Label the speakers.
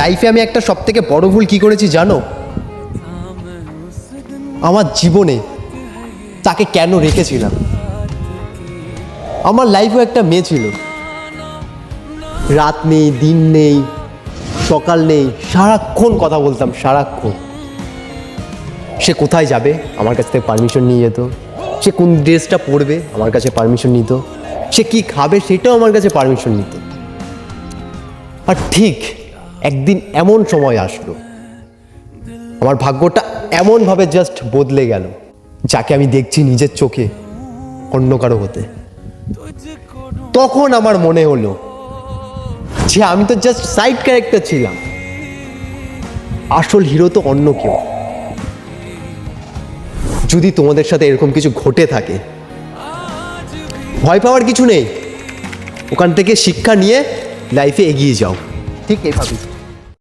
Speaker 1: লাইফে আমি একটা সবথেকে বড় ভুল কী করেছি জানো? আমার জীবনে তাকে কেন রেখেছিলাম। আমার লাইফেও একটা মেয়ে ছিল, রাত নেই, দিন নেই, সকাল নেই, সারাক্ষণ কথা বলতাম, সারাক্ষণ। সে কোথায় যাবে আমার কাছ থেকে পারমিশন নিয়ে যেত, সে কোন ড্রেসটা পরবে আমার কাছে পারমিশন নিত, সে কি খাবে সেটাও আমার কাছে পারমিশন নিত। আর ঠিক একদিন এমন সময় আসলো, আমার ভাগ্যটা এমনভাবে জাস্ট বদলে গেল, যাকে আমি দেখছি নিজের চোখে অন্য কারো হতে। তখন আমার মনে হলো যে আমি তো জাস্ট সাইড ক্যারেক্টার ছিলাম, আসল হিরো তো অন্য কেউ। যদি তোমাদের সাথে এরকম কিছু ঘটে থাকে, ভয় পাওয়ার কিছু নেই, ওখান থেকে শিক্ষা নিয়ে লাইফে এগিয়ে যাও, ঠিক এইভাবেই।